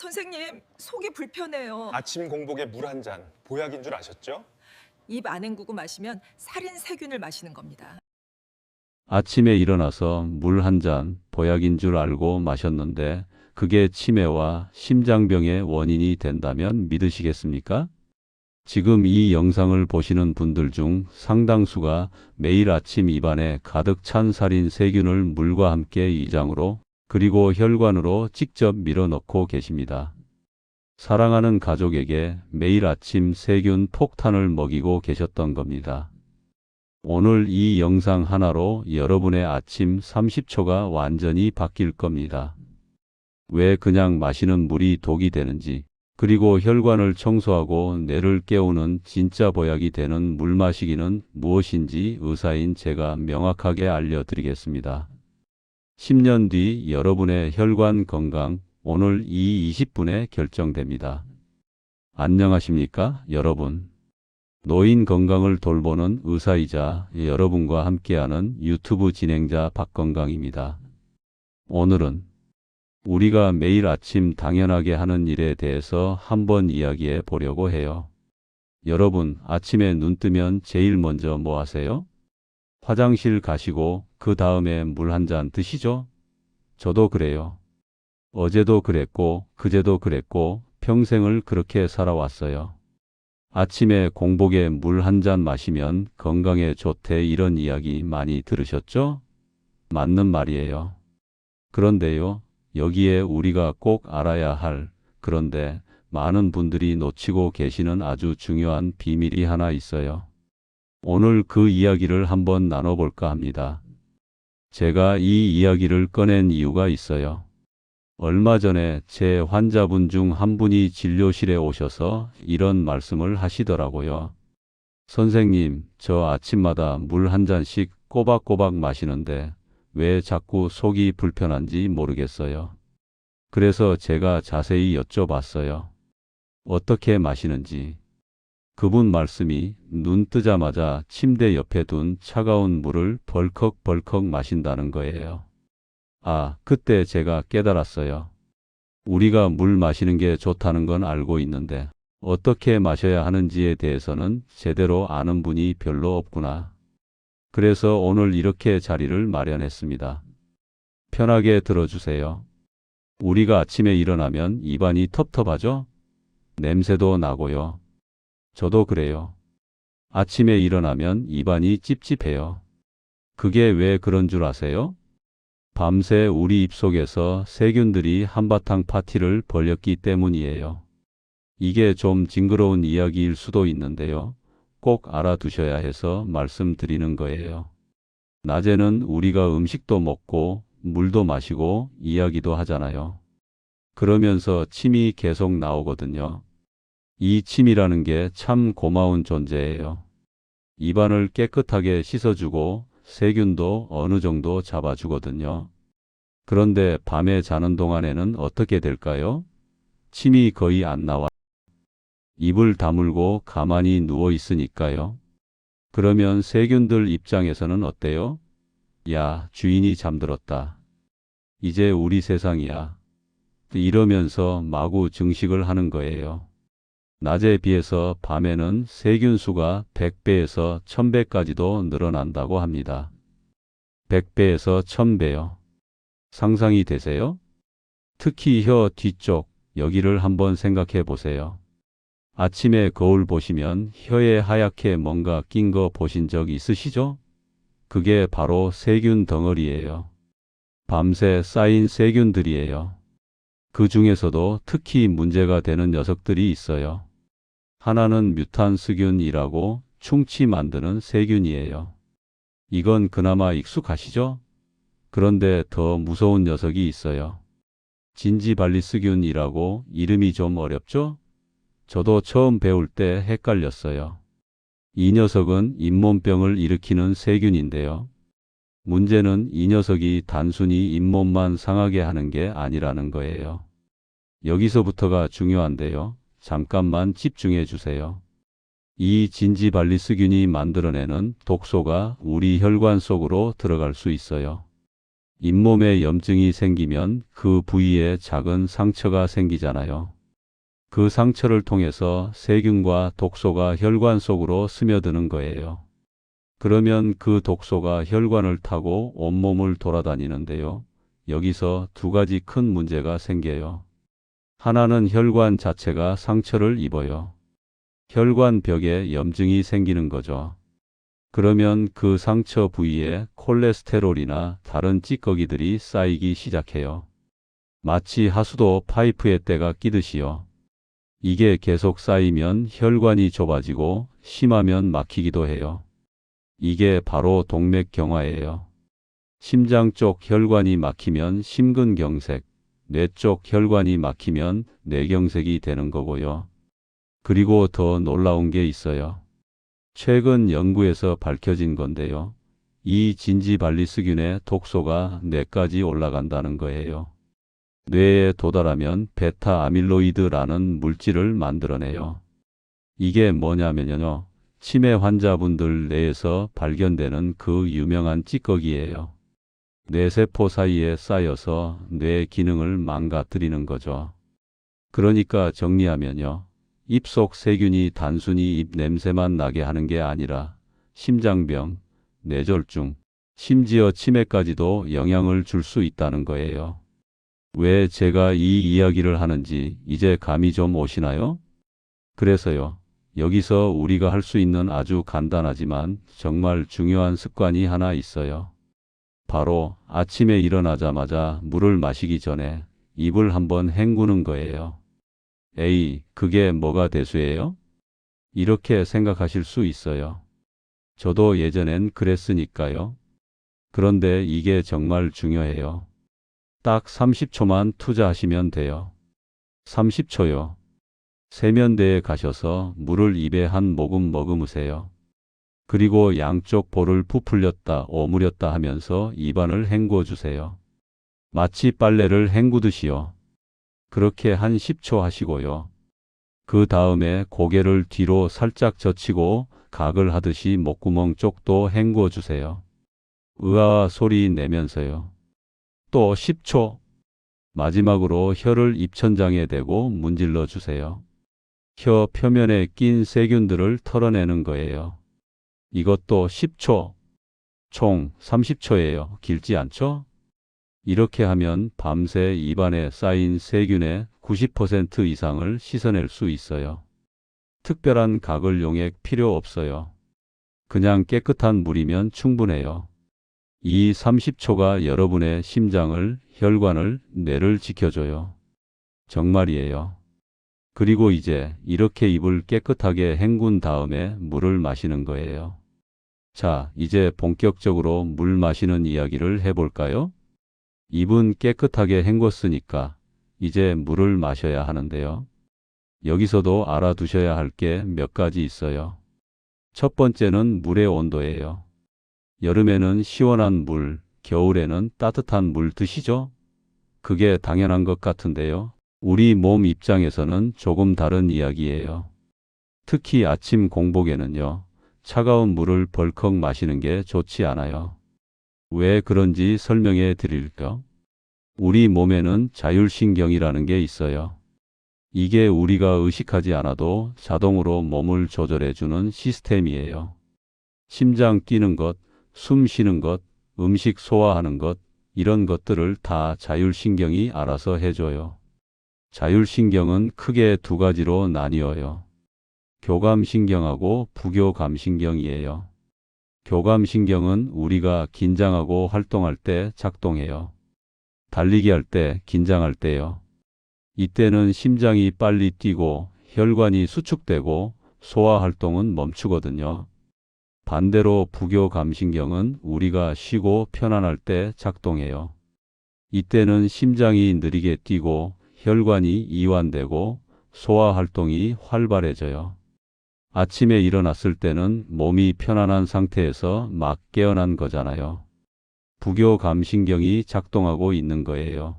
선생님, 속이 불편해요. 아침 공복에 물 한 잔, 보약인 줄 아셨죠? 입 안행구고 마시면 살인 세균을 마시는 겁니다. 아침에 일어나서 물 한 잔 보약인 줄 알고 마셨는데 그게 치매와 심장병의 원인이 된다면 믿으시겠습니까? 지금 이 영상을 보시는 분들 중 상당수가 매일 아침 입안에 가득 찬 살인 세균을 물과 함께 위장으로 그리고 혈관으로 직접 밀어넣고 계십니다. 사랑하는 가족에게 매일 아침 세균 폭탄을 먹이고 계셨던 겁니다. 오늘 이 영상 하나로 여러분의 아침 30초가 완전히 바뀔 겁니다. 왜 그냥 마시는 물이 독이 되는지, 그리고 혈관을 청소하고 뇌를 깨우는 진짜 보약이 되는 물 마시기는 무엇인지 의사인 제가 명확하게 알려드리겠습니다. 10년 뒤 여러분의 혈관 건강, 오늘 이 20분에 결정됩니다. 안녕하십니까, 여러분. 노인 건강을 돌보는 의사이자 여러분과 함께하는 유튜브 진행자 박건강입니다. 오늘은 우리가 매일 아침 당연하게 하는 일에 대해서 한번 이야기해 보려고 해요. 여러분, 아침에 눈 뜨면 제일 먼저 뭐 하세요? 화장실 가시고 그 다음에 물 한 잔 드시죠? 저도 그래요. 어제도 그랬고 그제도 그랬고 평생을 그렇게 살아왔어요. 아침에 공복에 물 한 잔 마시면 건강에 좋대, 이런 이야기 많이 들으셨죠? 맞는 말이에요. 그런데요, 여기에 우리가 꼭 알아야 할, 그런데 많은 분들이 놓치고 계시는 아주 중요한 비밀이 하나 있어요. 오늘 그 이야기를 한번 나눠볼까 합니다. 제가 이 이야기를 꺼낸 이유가 있어요. 얼마 전에 제 환자분 중 한 분이 진료실에 오셔서 이런 말씀을 하시더라고요. 선생님, 저 아침마다 물 한 잔씩 꼬박꼬박 마시는데 왜 자꾸 속이 불편한지 모르겠어요. 그래서 제가 자세히 여쭤봤어요. 어떻게 마시는지. 그분 말씀이 눈 뜨자마자 침대 옆에 둔 차가운 물을 벌컥벌컥 마신다는 거예요. 아, 그때 제가 깨달았어요. 우리가 물 마시는 게 좋다는 건 알고 있는데 어떻게 마셔야 하는지에 대해서는 제대로 아는 분이 별로 없구나. 그래서 오늘 이렇게 자리를 마련했습니다. 편하게 들어주세요. 우리가 아침에 일어나면 입안이 텁텁하죠? 냄새도 나고요. 저도 그래요. 아침에 일어나면 입안이 찝찝해요. 그게 왜 그런 줄 아세요? 밤새 우리 입속에서 세균들이 한바탕 파티를 벌였기 때문이에요. 이게 좀 징그러운 이야기일 수도 있는데요. 꼭 알아두셔야 해서 말씀드리는 거예요. 낮에는 우리가 음식도 먹고 물도 마시고 이야기도 하잖아요. 그러면서 침이 계속 나오거든요. 이 침이라는 게 참 고마운 존재예요. 입안을 깨끗하게 씻어주고 세균도 어느 정도 잡아주거든요. 그런데 밤에 자는 동안에는 어떻게 될까요? 침이 거의 안 나와. 입을 다물고 가만히 누워 있으니까요. 그러면 세균들 입장에서는 어때요? 야, 주인이 잠들었다. 이제 우리 세상이야. 이러면서 마구 증식을 하는 거예요. 낮에 비해서 밤에는 세균 수가 100배에서 1000배까지도 늘어난다고 합니다. 100배에서 1000배요. 상상이 되세요? 특히 혀 뒤쪽, 여기를 한번 생각해 보세요. 아침에 거울 보시면 혀에 하얗게 뭔가 낀 거 보신 적 있으시죠? 그게 바로 세균 덩어리예요. 밤새 쌓인 세균들이에요. 그 중에서도 특히 문제가 되는 녀석들이 있어요. 하나는 뮤탄스균이라고 충치 만드는 세균이에요. 이건 그나마 익숙하시죠? 그런데 더 무서운 녀석이 있어요. 진지발리스균이라고, 이름이 좀 어렵죠? 저도 처음 배울 때 헷갈렸어요. 이 녀석은 잇몸병을 일으키는 세균인데요. 문제는 이 녀석이 단순히 잇몸만 상하게 하는 게 아니라는 거예요. 여기서부터가 중요한데요. 잠깐만 집중해 주세요. 이 진지발리스균이 만들어내는 독소가 우리 혈관 속으로 들어갈 수 있어요. 잇몸에 염증이 생기면 그 부위에 작은 상처가 생기잖아요. 그 상처를 통해서 세균과 독소가 혈관 속으로 스며드는 거예요. 그러면 그 독소가 혈관을 타고 온몸을 돌아다니는데요. 여기서 두 가지 큰 문제가 생겨요. 하나는 혈관 자체가 상처를 입어요. 혈관 벽에 염증이 생기는 거죠. 그러면 그 상처 부위에 콜레스테롤이나 다른 찌꺼기들이 쌓이기 시작해요. 마치 하수도 파이프에 때가 끼듯이요. 이게 계속 쌓이면 혈관이 좁아지고 심하면 막히기도 해요. 이게 바로 동맥경화예요. 심장 쪽 혈관이 막히면 심근경색, 뇌 쪽 혈관이 막히면 뇌경색이 되는 거고요. 그리고 더 놀라운 게 있어요. 최근 연구에서 밝혀진 건데요. 이 진지발리스균의 독소가 뇌까지 올라간다는 거예요. 뇌에 도달하면 베타 아밀로이드라는 물질을 만들어내요. 이게 뭐냐면요. 치매 환자분들 뇌에서 발견되는 그 유명한 찌꺼기예요. 뇌세포 사이에 쌓여서 뇌 기능을 망가뜨리는 거죠. 그러니까 정리하면요. 입속 세균이 단순히 입 냄새만 나게 하는 게 아니라 심장병, 뇌졸중, 심지어 치매까지도 영향을 줄 수 있다는 거예요. 왜 제가 이 이야기를 하는지 이제 감이 좀 오시나요? 그래서요. 여기서 우리가 할 수 있는 아주 간단하지만 정말 중요한 습관이 하나 있어요. 바로 아침에 일어나자마자 물을 마시기 전에 입을 한번 헹구는 거예요. 에이, 그게 뭐가 대수예요? 이렇게 생각하실 수 있어요. 저도 예전엔 그랬으니까요. 그런데 이게 정말 중요해요. 딱 30초만 투자하시면 돼요. 30초요. 세면대에 가셔서 물을 입에 한 모금 머금으세요. 그리고 양쪽 볼을 부풀렸다 오므렸다 하면서 입안을 헹궈 주세요. 마치 빨래를 헹구듯이요. 그렇게 한 10초 하시고요. 그 다음에 고개를 뒤로 살짝 젖히고 각을 하듯이 목구멍 쪽도 헹궈 주세요. 으아 소리 내면서요. 또 10초. 마지막으로 혀를 입천장에 대고 문질러 주세요. 혀 표면에 낀 세균들을 털어내는 거예요. 이것도 10초. 총 30초예요. 길지 않죠? 이렇게 하면 밤새 입안에 쌓인 세균의 90% 이상을 씻어낼 수 있어요. 특별한 가글 용액 필요 없어요. 그냥 깨끗한 물이면 충분해요. 이 30초가 여러분의 심장을, 혈관을, 뇌를 지켜줘요. 정말이에요. 그리고 이제 이렇게 입을 깨끗하게 헹군 다음에 물을 마시는 거예요. 자, 이제 본격적으로 물 마시는 이야기를 해볼까요? 입은 깨끗하게 헹궜으니까 이제 물을 마셔야 하는데요. 여기서도 알아두셔야 할 게 몇 가지 있어요. 첫 번째는 물의 온도예요. 여름에는 시원한 물, 겨울에는 따뜻한 물 드시죠? 그게 당연한 것 같은데요. 우리 몸 입장에서는 조금 다른 이야기예요. 특히 아침 공복에는요. 차가운 물을 벌컥 마시는 게 좋지 않아요. 왜 그런지 설명해 드릴까요? 우리 몸에는 자율신경이라는 게 있어요. 이게 우리가 의식하지 않아도 자동으로 몸을 조절해 주는 시스템이에요. 심장 뛰는 것, 숨 쉬는 것, 음식 소화하는 것, 이런 것들을 다 자율신경이 알아서 해줘요. 자율신경은 크게 두 가지로 나뉘어요. 교감신경하고 부교감신경이에요. 교감신경은 우리가 긴장하고 활동할 때 작동해요. 달리기 할 때, 긴장할 때요. 이때는 심장이 빨리 뛰고 혈관이 수축되고 소화 활동은 멈추거든요. 반대로 부교감신경은 우리가 쉬고 편안할 때 작동해요. 이때는 심장이 느리게 뛰고 혈관이 이완되고 소화 활동이 활발해져요. 아침에 일어났을 때는 몸이 편안한 상태에서 막 깨어난 거잖아요. 부교감신경이 작동하고 있는 거예요.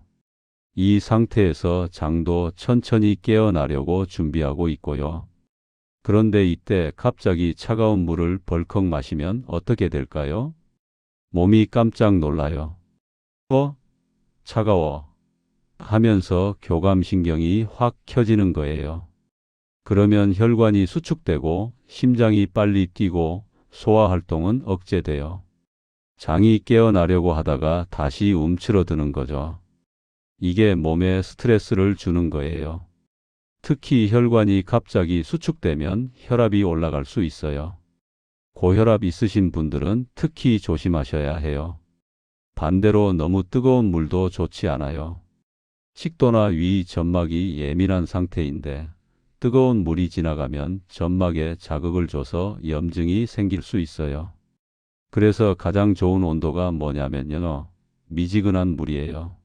이 상태에서 장도 천천히 깨어나려고 준비하고 있고요. 그런데 이때 갑자기 차가운 물을 벌컥 마시면 어떻게 될까요? 몸이 깜짝 놀라요. 차가워 하면서 교감신경이 확 켜지는 거예요. 그러면 혈관이 수축되고 심장이 빨리 뛰고 소화활동은 억제돼요. 장이 깨어나려고 하다가 다시 움츠러드는 거죠. 이게 몸에 스트레스를 주는 거예요. 특히 혈관이 갑자기 수축되면 혈압이 올라갈 수 있어요. 고혈압 있으신 분들은 특히 조심하셔야 해요. 반대로 너무 뜨거운 물도 좋지 않아요. 식도나 위 점막이 예민한 상태인데 뜨거운 물이 지나가면 점막에 자극을 줘서 염증이 생길 수 있어요. 그래서 가장 좋은 온도가 뭐냐면요. 미지근한 물이에요.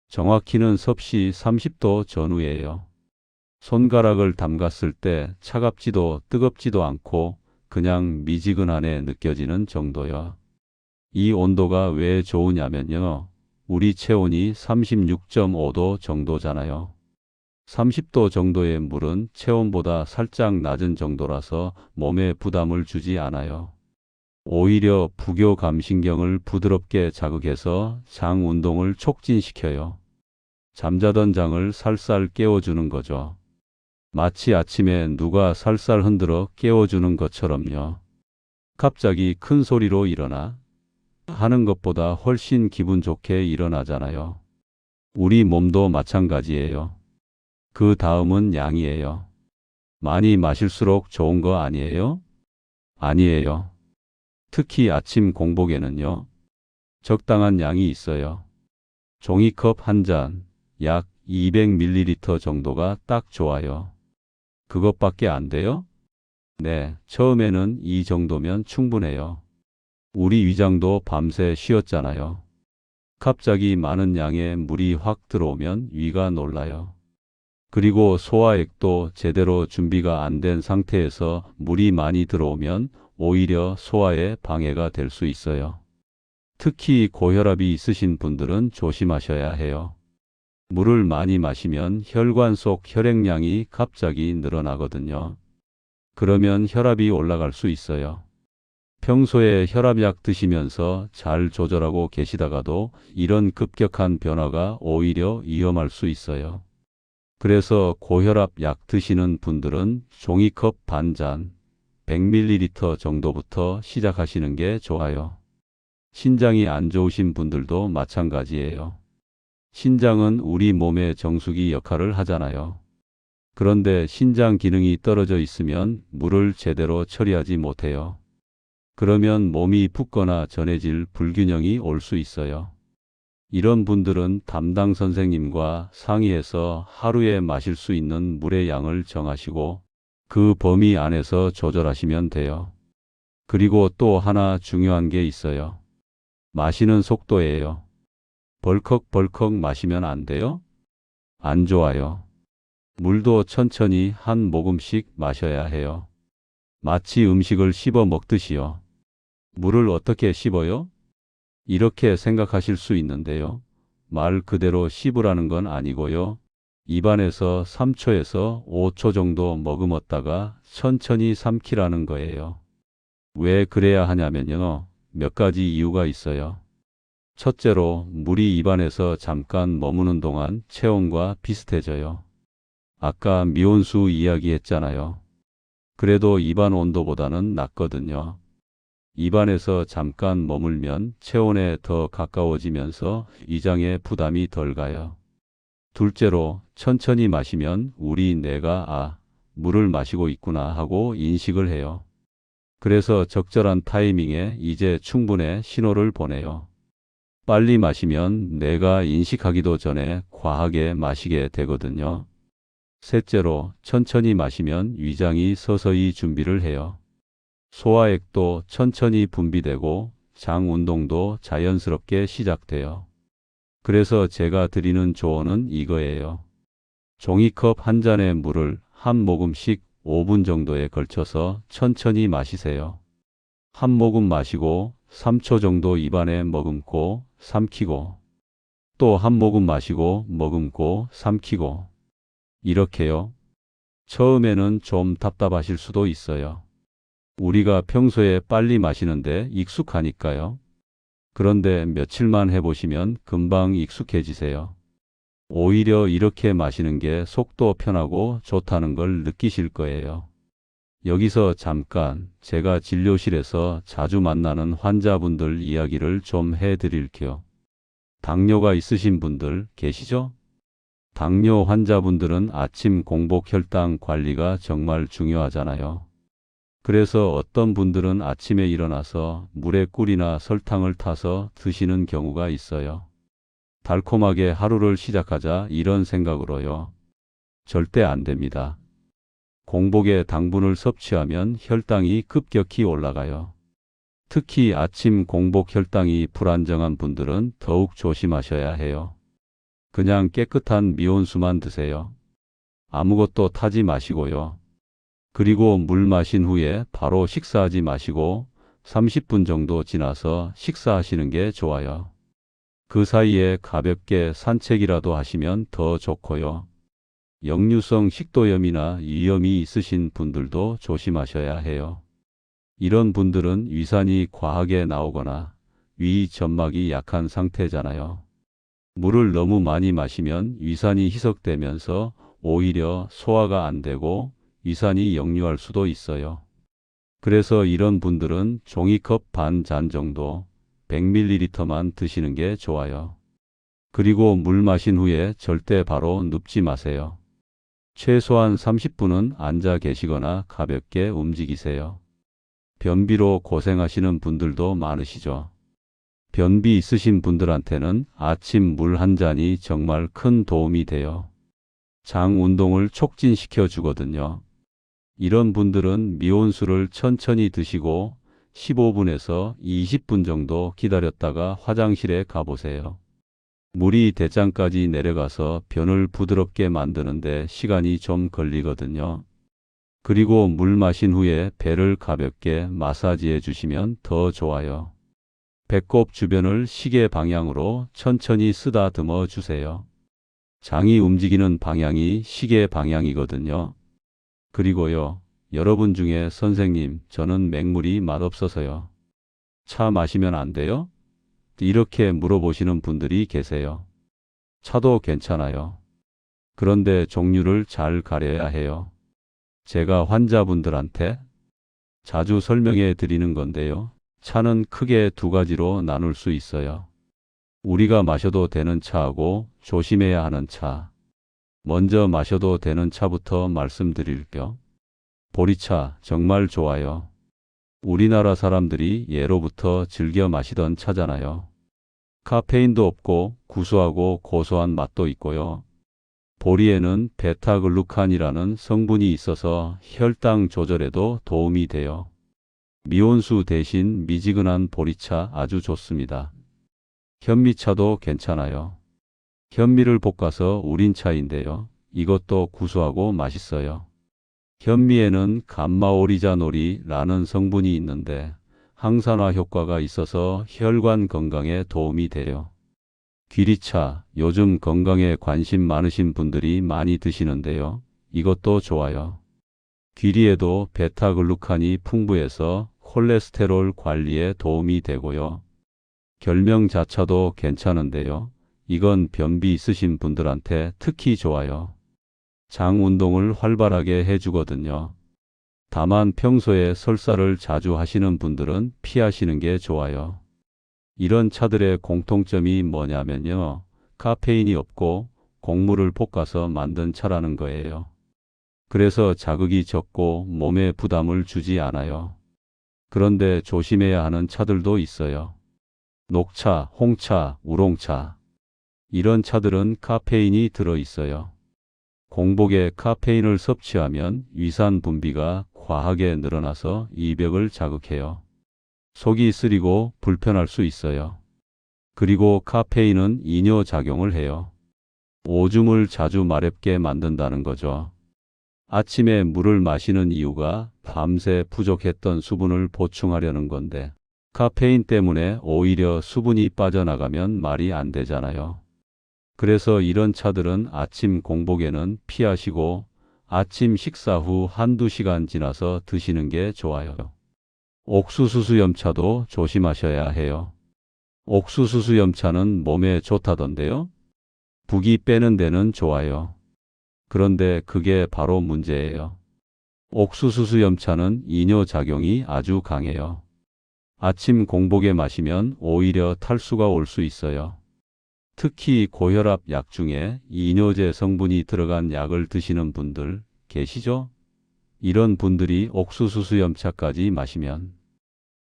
정확히는 섭씨 30도 전후예요. 손가락을 담갔을 때 차갑지도 뜨겁지도 않고 그냥 미지근하게 느껴지는 정도요. 이 온도가 왜 좋으냐면요. 우리 체온이 36.5도 정도잖아요. 30도 정도의 물은 체온보다 살짝 낮은 정도라서 몸에 부담을 주지 않아요. 오히려 부교감신경을 부드럽게 자극해서 장 운동을 촉진시켜요. 잠자던 장을 살살 깨워주는 거죠. 마치 아침에 누가 살살 흔들어 깨워주는 것처럼요. 갑자기 큰 소리로 일어나 하는 것보다 훨씬 기분 좋게 일어나잖아요. 우리 몸도 마찬가지예요. 그 다음은 양이에요. 많이 마실수록 좋은 거 아니에요? 아니에요. 특히 아침 공복에는요. 적당한 양이 있어요. 종이컵 한 잔, 약 200ml 정도가 딱 좋아요. 그것밖에 안 돼요? 네, 처음에는 이 정도면 충분해요. 우리 위장도 밤새 쉬었잖아요. 갑자기 많은 양의 물이 확 들어오면 위가 놀라요. 그리고 소화액도 제대로 준비가 안 된 상태에서 물이 많이 들어오면 오히려 소화에 방해가 될 수 있어요. 특히 고혈압이 있으신 분들은 조심하셔야 해요. 물을 많이 마시면 혈관 속 혈액량이 갑자기 늘어나거든요. 그러면 혈압이 올라갈 수 있어요. 평소에 혈압약 드시면서 잘 조절하고 계시다가도 이런 급격한 변화가 오히려 위험할 수 있어요. 그래서 고혈압 약 드시는 분들은 종이컵 반 잔, 100ml 정도부터 시작하시는 게 좋아요. 신장이 안 좋으신 분들도 마찬가지예요. 신장은 우리 몸의 정수기 역할을 하잖아요. 그런데 신장 기능이 떨어져 있으면 물을 제대로 처리하지 못해요. 그러면 몸이 붓거나 전해질 불균형이 올 수 있어요. 이런 분들은 담당 선생님과 상의해서 하루에 마실 수 있는 물의 양을 정하시고 그 범위 안에서 조절하시면 돼요. 그리고 또 하나 중요한 게 있어요. 마시는 속도예요. 벌컥벌컥 마시면 안 돼요? 안 좋아요. 물도 천천히 한 모금씩 마셔야 해요. 마치 음식을 씹어 먹듯이요. 물을 어떻게 씹어요? 이렇게 생각하실 수 있는데요. 말 그대로 씹으라는 건 아니고요. 입안에서 3초에서 5초 정도 머금었다가 천천히 삼키라는 거예요. 왜 그래야 하냐면요. 몇 가지 이유가 있어요. 첫째로 물이 입안에서 잠깐 머무는 동안 체온과 비슷해져요. 아까 미온수 이야기했잖아요. 그래도 입안 온도보다는 낮거든요. 입안에서 잠깐 머물면 체온에 더 가까워지면서 위장에 부담이 덜 가요. 둘째로 천천히 마시면 우리 뇌가 물을 마시고 있구나 하고 인식을 해요. 그래서 적절한 타이밍에 이제 충분해 신호를 보내요. 빨리 마시면 뇌가 인식하기도 전에 과하게 마시게 되거든요. 셋째로 천천히 마시면 위장이 서서히 준비를 해요. 소화액도 천천히 분비되고 장 운동도 자연스럽게 시작돼요. 그래서 제가 드리는 조언은 이거예요. 종이컵 한 잔의 물을 한 모금씩 5분 정도에 걸쳐서 천천히 마시세요. 한 모금 마시고 3초 정도 입안에 머금고 삼키고 또 한 모금 마시고 머금고 삼키고 이렇게요. 처음에는 좀 답답하실 수도 있어요. 우리가 평소에 빨리 마시는데 익숙하니까요. 그런데 며칠만 해보시면 금방 익숙해지세요. 오히려 이렇게 마시는 게 속도 편하고 좋다는 걸 느끼실 거예요. 여기서 잠깐 제가 진료실에서 자주 만나는 환자분들 이야기를 좀 해드릴게요. 당뇨가 있으신 분들 계시죠? 당뇨 환자분들은 아침 공복 혈당 관리가 정말 중요하잖아요. 그래서 어떤 분들은 아침에 일어나서 물에 꿀이나 설탕을 타서 드시는 경우가 있어요. 달콤하게 하루를 시작하자 이런 생각으로요. 절대 안 됩니다. 공복에 당분을 섭취하면 혈당이 급격히 올라가요. 특히 아침 공복 혈당이 불안정한 분들은 더욱 조심하셔야 해요. 그냥 깨끗한 미온수만 드세요. 아무것도 타지 마시고요. 그리고 물 마신 후에 바로 식사하지 마시고 30분 정도 지나서 식사하시는 게 좋아요. 그 사이에 가볍게 산책이라도 하시면 더 좋고요. 역류성 식도염이나 위염이 있으신 분들도 조심하셔야 해요. 이런 분들은 위산이 과하게 나오거나 위 점막이 약한 상태잖아요. 물을 너무 많이 마시면 위산이 희석되면서 오히려 소화가 안 되고 위산이 역류할 수도 있어요. 그래서 이런 분들은 종이컵 반 잔 정도 100ml만 드시는 게 좋아요. 그리고 물 마신 후에 절대 바로 눕지 마세요. 최소한 30분은 앉아 계시거나 가볍게 움직이세요. 변비로 고생하시는 분들도 많으시죠. 변비 있으신 분들한테는 아침 물 한 잔이 정말 큰 도움이 돼요. 장 운동을 촉진시켜 주거든요. 이런 분들은 미온수를 천천히 드시고 15분에서 20분 정도 기다렸다가 화장실에 가보세요. 물이 대장까지 내려가서 변을 부드럽게 만드는데 시간이 좀 걸리거든요. 그리고 물 마신 후에 배를 가볍게 마사지해 주시면 더 좋아요. 배꼽 주변을 시계 방향으로 천천히 쓰다듬어 주세요. 장이 움직이는 방향이 시계 방향이거든요. 그리고요, 여러분 중에 선생님, 저는 맹물이 맛없어서요. 차 마시면 안 돼요? 이렇게 물어보시는 분들이 계세요. 차도 괜찮아요. 그런데 종류를 잘 가려야 해요. 제가 환자분들한테 자주 설명해 드리는 건데요. 차는 크게 두 가지로 나눌 수 있어요. 우리가 마셔도 되는 차하고 조심해야 하는 차. 먼저 마셔도 되는 차부터 말씀드릴게요. 보리차 정말 좋아요. 우리나라 사람들이 예로부터 즐겨 마시던 차잖아요. 카페인도 없고 구수하고 고소한 맛도 있고요. 보리에는 베타글루칸이라는 성분이 있어서 혈당 조절에도 도움이 돼요. 미온수 대신 미지근한 보리차 아주 좋습니다. 현미차도 괜찮아요. 현미를 볶아서 우린 차인데요. 이것도 구수하고 맛있어요. 현미에는 감마오리자놀이라는 성분이 있는데 항산화 효과가 있어서 혈관 건강에 도움이 돼요. 귀리차, 요즘 건강에 관심 많으신 분들이 많이 드시는데요. 이것도 좋아요. 귀리에도 베타글루칸이 풍부해서 콜레스테롤 관리에 도움이 되고요. 결명자차도 괜찮은데요. 이건 변비 있으신 분들한테 특히 좋아요. 장 운동을 활발하게 해주거든요. 다만 평소에 설사를 자주 하시는 분들은 피하시는 게 좋아요. 이런 차들의 공통점이 뭐냐면요. 카페인이 없고 곡물을 볶아서 만든 차라는 거예요. 그래서 자극이 적고 몸에 부담을 주지 않아요. 그런데 조심해야 하는 차들도 있어요. 녹차, 홍차, 우롱차. 이런 차들은 카페인이 들어 있어요. 공복에 카페인을 섭취하면 위산 분비가 과하게 늘어나서 이벽을 자극해요. 속이 쓰리고 불편할 수 있어요. 그리고 카페인은 이뇨작용을 해요. 오줌을 자주 마렵게 만든다는 거죠. 아침에 물을 마시는 이유가 밤새 부족했던 수분을 보충하려는 건데 카페인 때문에 오히려 수분이 빠져나가면 말이 안 되잖아요. 그래서 이런 차들은 아침 공복에는 피하시고 아침 식사 후 한두 시간 지나서 드시는 게 좋아요. 옥수수 수염차도 조심하셔야 해요. 옥수수 수염차는 몸에 좋다던데요? 붓기 빼는 데는 좋아요. 그런데 그게 바로 문제예요. 옥수수 수염차는 이뇨작용이 아주 강해요. 아침 공복에 마시면 오히려 탈수가 올 수 있어요. 특히 고혈압 약 중에 이뇨제 성분이 들어간 약을 드시는 분들 계시죠? 이런 분들이 옥수수 수염차까지 마시면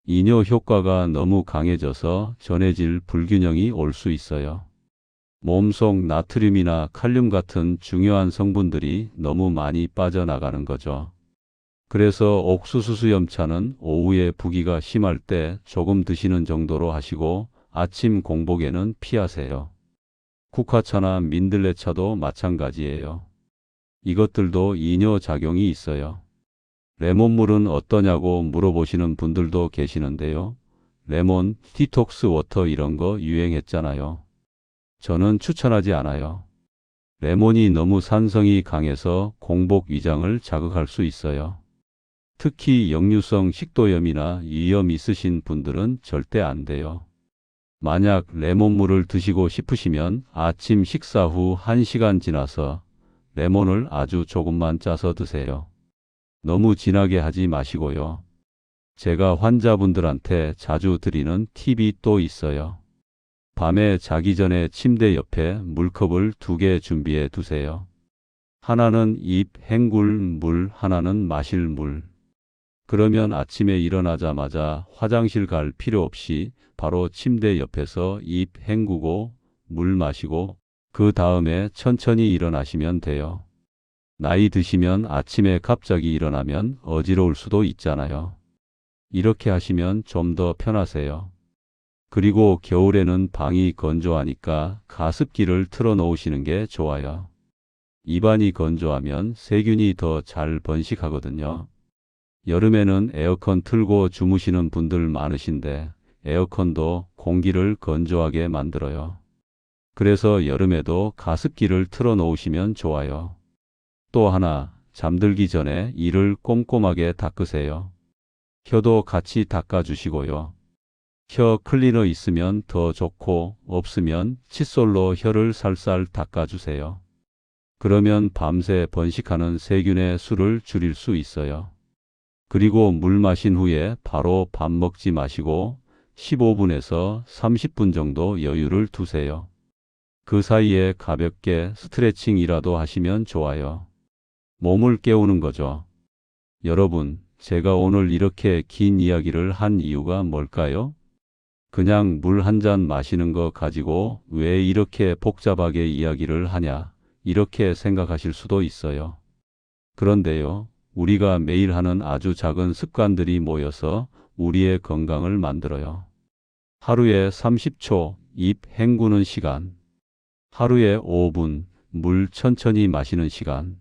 이뇨 효과가 너무 강해져서 전해질 불균형이 올 수 있어요. 몸속 나트륨이나 칼륨 같은 중요한 성분들이 너무 많이 빠져나가는 거죠. 그래서 옥수수 수염차는 오후에 부기가 심할 때 조금 드시는 정도로 하시고 아침 공복에는 피하세요. 국화차나 민들레차도 마찬가지예요. 이것들도 이뇨작용이 있어요. 레몬물은 어떠냐고 물어보시는 분들도 계시는데요. 레몬, 디톡스 워터 이런 거 유행했잖아요. 저는 추천하지 않아요. 레몬이 너무 산성이 강해서 공복 위장을 자극할 수 있어요. 특히 역류성 식도염이나 위염 있으신 분들은 절대 안 돼요. 만약 레몬물을 드시고 싶으시면 아침 식사 후 1시간 지나서 레몬을 아주 조금만 짜서 드세요. 너무 진하게 하지 마시고요. 제가 환자분들한테 자주 드리는 팁이 또 있어요. 밤에 자기 전에 침대 옆에 물컵을 2개 준비해 두세요. 하나는 입 헹굴 물, 하나는 마실 물. 그러면 아침에 일어나자마자 화장실 갈 필요 없이 바로 침대 옆에서 입 헹구고 물 마시고 그 다음에 천천히 일어나시면 돼요. 나이 드시면 아침에 갑자기 일어나면 어지러울 수도 있잖아요. 이렇게 하시면 좀 더 편하세요. 그리고 겨울에는 방이 건조하니까 가습기를 틀어 놓으시는 게 좋아요. 입안이 건조하면 세균이 더 잘 번식하거든요. 여름에는 에어컨 틀고 주무시는 분들 많으신데 에어컨도 공기를 건조하게 만들어요. 그래서 여름에도 가습기를 틀어 놓으시면 좋아요. 또 하나, 잠들기 전에 이를 꼼꼼하게 닦으세요. 혀도 같이 닦아주시고요. 혀 클리너 있으면 더 좋고 없으면 칫솔로 혀를 살살 닦아주세요. 그러면 밤새 번식하는 세균의 수를 줄일 수 있어요. 그리고 물 마신 후에 바로 밥 먹지 마시고 15분에서 30분 정도 여유를 두세요. 그 사이에 가볍게 스트레칭이라도 하시면 좋아요. 몸을 깨우는 거죠. 여러분, 제가 오늘 이렇게 긴 이야기를 한 이유가 뭘까요? 그냥 물 한 잔 마시는 거 가지고 왜 이렇게 복잡하게 이야기를 하냐, 이렇게 생각하실 수도 있어요. 그런데요, 우리가 매일 하는 아주 작은 습관들이 모여서 우리의 건강을 만들어요. 하루에 30초 입 헹구는 시간, 하루에 5분 물 천천히 마시는 시간.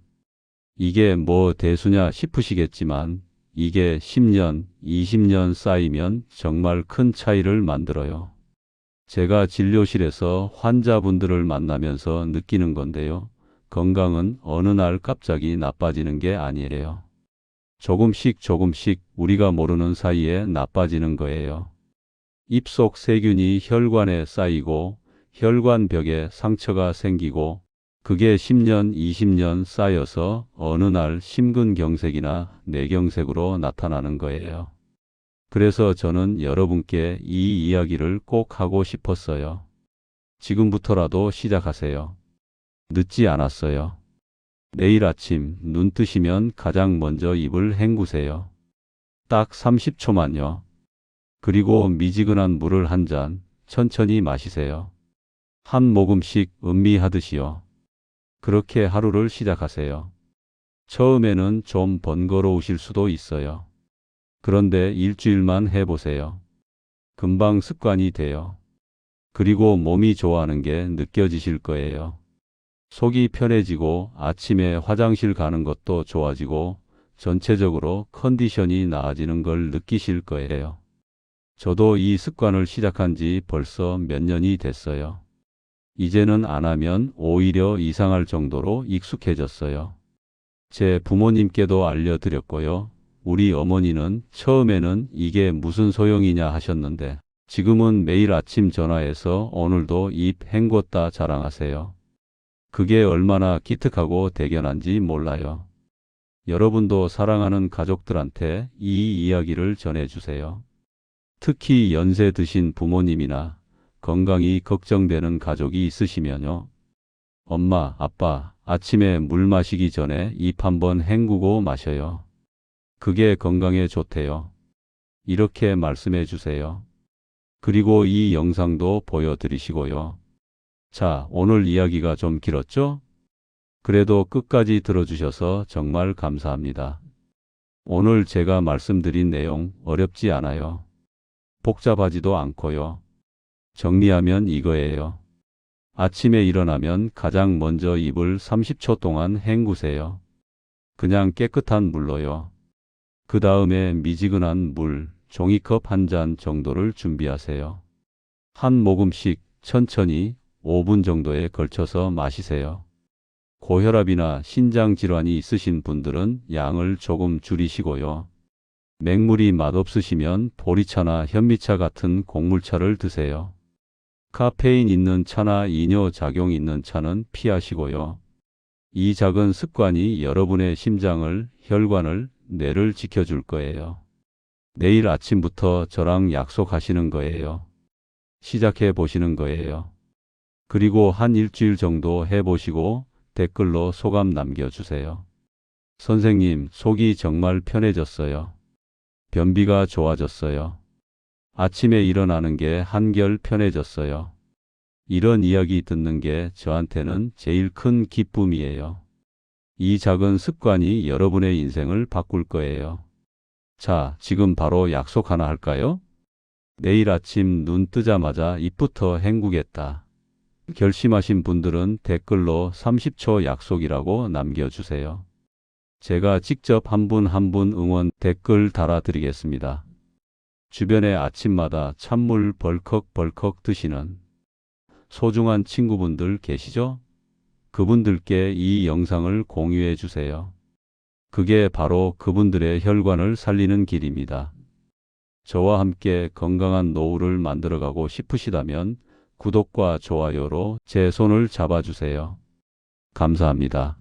이게 뭐 대수냐 싶으시겠지만 이게 10년, 20년 쌓이면 정말 큰 차이를 만들어요. 제가 진료실에서 환자분들을 만나면서 느끼는 건데요. 건강은 어느 날 갑자기 나빠지는 게 아니에요. 조금씩 우리가 모르는 사이에 나빠지는 거예요. 입속 세균이 혈관에 쌓이고 혈관벽에 상처가 생기고 그게 10년, 20년 쌓여서 어느 날 심근경색이나 뇌경색으로 나타나는 거예요. 그래서 저는 여러분께 이 이야기를 꼭 하고 싶었어요. 지금부터라도 시작하세요. 늦지 않았어요. 내일 아침 눈 뜨시면 가장 먼저 입을 헹구세요. 딱 30초만요. 그리고 미지근한 물을 한 잔 천천히 마시세요. 한 모금씩 음미하듯이요. 그렇게 하루를 시작하세요. 처음에는 좀 번거로우실 수도 있어요. 그런데 일주일만 해보세요. 금방 습관이 돼요. 그리고 몸이 좋아하는 게 느껴지실 거예요. 속이 편해지고 아침에 화장실 가는 것도 좋아지고 전체적으로 컨디션이 나아지는 걸 느끼실 거예요. 저도 이 습관을 시작한 지 벌써 몇 년이 됐어요. 이제는 안 하면 오히려 이상할 정도로 익숙해졌어요. 제 부모님께도 알려드렸고요. 우리 어머니는 처음에는 이게 무슨 소용이냐 하셨는데 지금은 매일 아침 전화해서 오늘도 입 헹궜다 자랑하세요. 그게 얼마나 기특하고 대견한지 몰라요. 여러분도 사랑하는 가족들한테 이 이야기를 전해주세요. 특히 연세 드신 부모님이나 건강이 걱정되는 가족이 있으시면요. 엄마, 아빠, 아침에 물 마시기 전에 입 한번 헹구고 마셔요. 그게 건강에 좋대요. 이렇게 말씀해 주세요. 그리고 이 영상도 보여드리시고요. 자, 오늘 이야기가 좀 길었죠? 그래도 끝까지 들어주셔서 정말 감사합니다. 오늘 제가 말씀드린 내용 어렵지 않아요. 복잡하지도 않고요. 정리하면 이거예요. 아침에 일어나면 가장 먼저 입을 30초 동안 헹구세요. 그냥 깨끗한 물로요. 그 다음에 미지근한 물, 종이컵 한 잔 정도를 준비하세요. 한 모금씩 천천히 5분 정도에 걸쳐서 마시세요. 고혈압이나 신장 질환이 있으신 분들은 양을 조금 줄이시고요. 맹물이 맛없으시면 보리차나 현미차 같은 곡물차를 드세요. 카페인 있는 차나 이뇨 작용 있는 차는 피하시고요. 이 작은 습관이 여러분의 심장을, 혈관을, 뇌를 지켜줄 거예요. 내일 아침부터 저랑 약속하시는 거예요. 시작해 보시는 거예요. 그리고 한 일주일 정도 해보시고 댓글로 소감 남겨주세요. 선생님, 속이 정말 편해졌어요. 변비가 좋아졌어요. 아침에 일어나는 게 한결 편해졌어요. 이런 이야기 듣는 게 저한테는 제일 큰 기쁨이에요. 이 작은 습관이 여러분의 인생을 바꿀 거예요. 자, 지금 바로 약속 하나 할까요? 내일 아침 눈 뜨자마자 입부터 헹구겠다. 결심하신 분들은 댓글로 30초 약속이라고 남겨주세요. 제가 직접 한 분 한 분 응원 댓글 달아드리겠습니다. 주변에 아침마다 찬물 벌컥벌컥 드시는 소중한 친구분들 계시죠? 그분들께 이 영상을 공유해 주세요. 그게 바로 그분들의 혈관을 살리는 길입니다. 저와 함께 건강한 노후를 만들어가고 싶으시다면 구독과 좋아요로 제 손을 잡아주세요. 감사합니다.